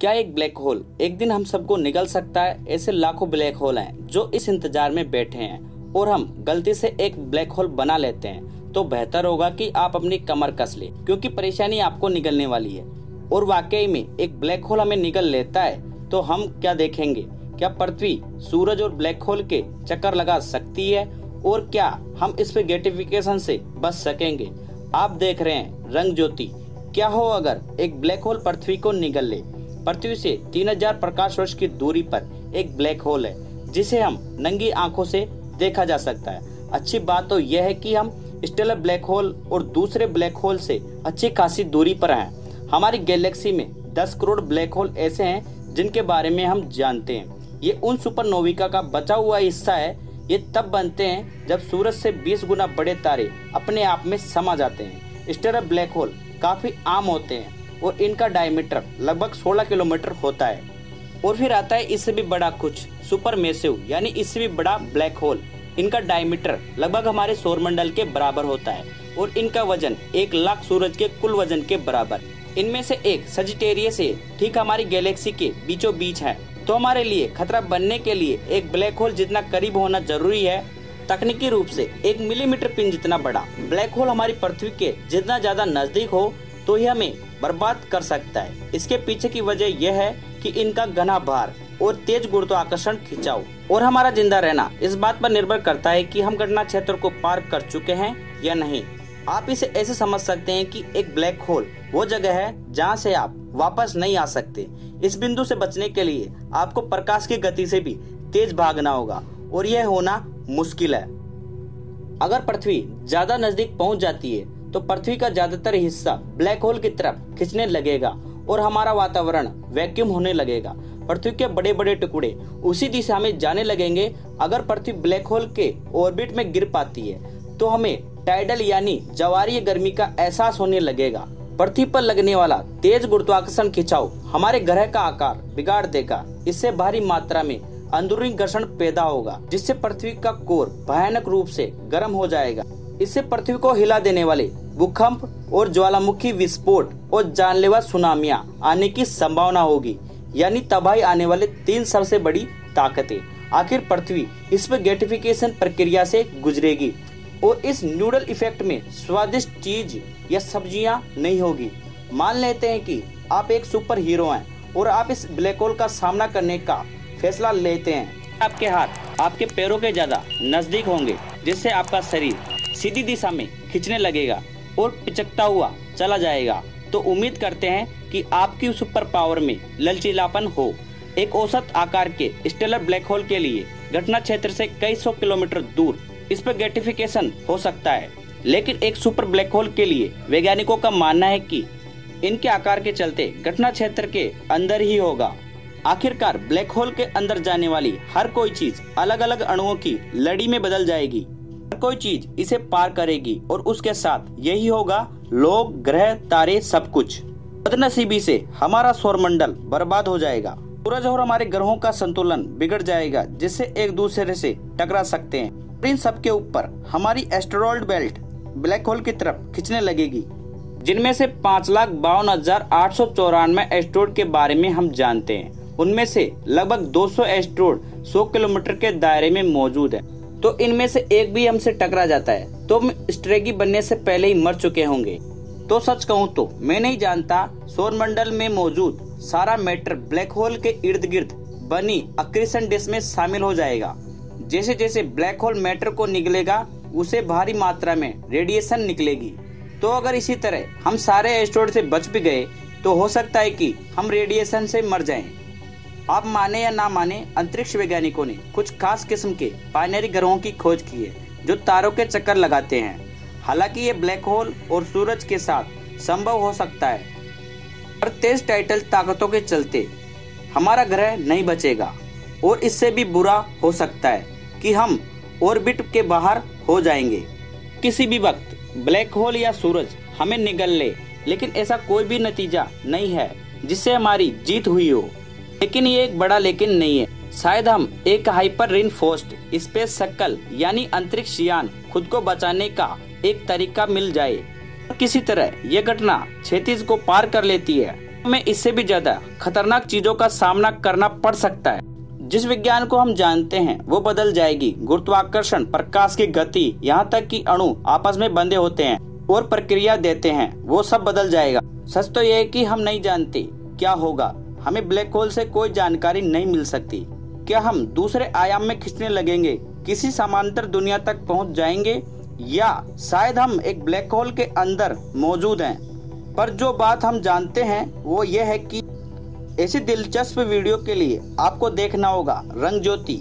क्या एक black hole एक दिन हम सबको निगल सकता है? ऐसे लाखों ब्लैक होल हैं जो इस इंतजार में बैठे हैं और हम गलती से एक ब्लैक होल बना लेते हैं तो बेहतर होगा कि आप अपनी कमर कस ले, क्योंकि परेशानी आपको निगलने वाली है। और वाकई में एक ब्लैक होल हमें निगल लेता है तो हम क्या देखेंगे? क्या पृथ्वी सूरज और ब्लैक होल के चक्कर लगा सकती है? और क्या हम इस पे ग्रेटिफिकेशन से बच सकेंगे? आप देख रहे हैं रंग ज्योति। क्या हो अगर एक ब्लैक होल पृथ्वी को निगल ले? पृथ्वी से 3000 प्रकाश वर्ष की दूरी पर एक ब्लैक होल है जिसे हम नंगी आंखों से देखा जा सकता है। अच्छी बात तो यह है कि हम स्टेलर ब्लैक होल और दूसरे ब्लैक होल से अच्छी खासी दूरी पर हैं। हमारी गैलेक्सी में 10 करोड़ ब्लैक होल ऐसे हैं जिनके बारे में हम जानते हैं। ये उन सुपरनोवा का बचा हुआ हिस्सा है। ये तब बनते हैं जब सूरज से 20 गुना बड़े तारे अपने आप में समा जाते हैं। स्टेलर ब्लैक होल काफी आम होते हैं और इनका डायमीटर लगभग 16 किलोमीटर होता है। और फिर आता है इससे भी बड़ा कुछ सुपरमेसिव यानी इससे भी बड़ा ब्लैक होल। इनका डायमीटर लगभग हमारे सौरमंडल के बराबर होता है और इनका वजन 1 लाख सूरज के कुल वजन के बराबर। इनमें से एक सजिटेरियस है, ठीक हमारी गैलेक्सी के बीचों बीच है। तो हमारे लिए खतरा बनने के लिए एक ब्लैक होल जितना करीब होना जरूरी है। तकनीकी रूप से 1 मिलीमीटर पिन जितना बड़ा ब्लैक होल हमारी पृथ्वी के जितना ज्यादा नजदीक हो तो ही हमें बर्बाद कर सकता है। इसके पीछे की वजह यह है कि इनका घना भार और तेज गुरुत्वाकर्षण खिंचाव और हमारा जिंदा रहना इस बात पर निर्भर करता है कि हम घटना क्षेत्र को पार कर चुके हैं या नहीं। आप इसे ऐसे समझ सकते हैं कि एक ब्लैक होल वो जगह है जहां से आप वापस नहीं आ सकते। इस बिंदु से बचने के लिए आपको प्रकाश की गति से भी तेज भागना होगा और यह होना मुश्किल है। अगर पृथ्वी ज्यादा नजदीक पहुंच जाती है तो पृथ्वी का ज्यादातर हिस्सा ब्लैक होल की तरफ खिंचने लगेगा और हमारा वातावरण वैक्यूम होने लगेगा। पृथ्वी के बड़े बड़े टुकड़े उसी दिशा में जाने लगेंगे। अगर पृथ्वी ब्लैक होल के ऑर्बिट में गिर पाती है तो हमें टाइडल यानी ज्वारीय गर्मी का एहसास होने लगेगा। पृथ्वी पर लगने वाला तेज गुरुत्वाकर्षण खिंचाव हमारे ग्रह का आकार बिगाड़ देगा। इससे भारी मात्रा में अंदरूनी घर्षण पैदा होगा जिससे पृथ्वी का कोर भयानक रूप से गर्म हो जाएगा। इससे पृथ्वी को हिला देने वाले भूकंप और ज्वालामुखी विस्फोट और जानलेवा सुनामियां आने की संभावना होगी, यानी तबाही आने वाले 3 सबसे बड़ी ताकतें। आखिर पृथ्वी इस पर ग्रेटिफिकेशन प्रक्रिया से गुजरेगी और इस न्यूडल इफेक्ट में स्वादिष्ट चीज या सब्जियां नहीं होगी। मान लेते हैं कि आप एक सुपर हीरो हैं और आप इस ब्लैक होल का सामना करने का फैसला लेते हैं। आपके हाथ आपके पैरों के ज्यादा नजदीक होंगे जिससे आपका शरीर सीधी दिशा में खींचने लगेगा और पिचकता हुआ चला जाएगा। तो उम्मीद करते हैं कि आपकी सुपर पावर में लचीलापन हो। एक औसत आकार के स्टेलर ब्लैक होल के लिए घटना क्षेत्र से कई 100 किलोमीटर दूर इस पर ग्रेटिफिकेशन हो सकता है, लेकिन एक सुपर ब्लैक होल के लिए वैज्ञानिकों का मानना है कि इनके आकार के चलते घटना क्षेत्र के अंदर ही होगा। आखिरकार ब्लैक होल के अंदर जाने वाली हर कोई चीज अलग अलग अणुओं की लड़ी में बदल जाएगी। हर कोई चीज इसे पार करेगी और उसके साथ यही होगा लोग, ग्रह, तारे, सब कुछ। बदनसीबी से हमारा सौरमंडल बर्बाद हो जाएगा। सूरज और हमारे ग्रहों का संतुलन बिगड़ जाएगा जिससे एक दूसरे से टकरा सकते हैं। इन सब के ऊपर हमारी एस्टेरॉयड बेल्ट ब्लैक होल की तरफ खींचने लगेगी, जिनमें से 5,52,894 एस्टेरॉयड के बारे में हम जानते हैं। उनमें से लगभग 200 एस्टेरॉयड 100 किलोमीटर के दायरे में मौजूद है। तो इनमें से एक भी हमसे टकरा जाता है तो हम स्ट्रेगी बनने से पहले ही मर चुके होंगे। तो सच कहूँ तो मैं नहीं जानता सौरमंडल में मौजूद सारा मैटर ब्लैक होल के इर्द गिर्द बनी अक्रीशन डिस्क में शामिल हो जाएगा। जैसे जैसे ब्लैक होल मैटर को निकलेगा उसे भारी मात्रा में रेडिएशन निकलेगी। तो अगर इसी तरह हम सारे एस्टेरॉयड से बच भी गए तो हो सकता है कि हम रेडिएशन से मर जाएं। आप माने या ना माने, अंतरिक्ष वैज्ञानिकों ने कुछ खास किस्म के बाइनरी ग्रहों की खोज की है जो तारों के चक्कर लगाते हैं। हालांकि ये ब्लैक होल और सूरज के साथ संभव हो सकता है, पर तेज टाइटल ताकतों के चलते हमारा ग्रह नहीं बचेगा और इससे भी बुरा हो सकता है कि हम ऑर्बिट के बाहर हो जाएंगे। किसी भी वक्त ब्लैक होल या सूरज हमें निगल ले, लेकिन ऐसा कोई भी नतीजा नहीं है जिससे हमारी जीत हुई हो। लेकिन ये एक बड़ा लेकिन नहीं है। शायद हम एक हाइपर रिनफोर्स्ड स्पेस शक्ल यानी अंतरिक्ष यान खुद को बचाने का एक तरीका मिल जाए। किसी तरह ये घटना क्षितिज को पार कर लेती है, हमें इससे भी ज्यादा खतरनाक चीजों का सामना करना पड़ सकता है। जिस विज्ञान को हम जानते हैं वो बदल जाएगी। गुरुत्वाकर्षण, प्रकाश की गति, यहाँ तक कि अणु आपस में बंधे होते हैं और प्रक्रिया देते हैं, वो सब बदल जाएगा। सच तो यह है कि हम नहीं जानते क्या होगा। हमें ब्लैक होल से कोई जानकारी नहीं मिल सकती। क्या हम दूसरे आयाम में खिंचने लगेंगे, किसी समांतर दुनिया तक पहुंच जाएंगे, या शायद हम एक ब्लैक होल के अंदर मौजूद हैं। पर जो बात हम जानते हैं वो ये है कि ऐसी दिलचस्प वीडियो के लिए आपको देखना होगा रंग ज्योति।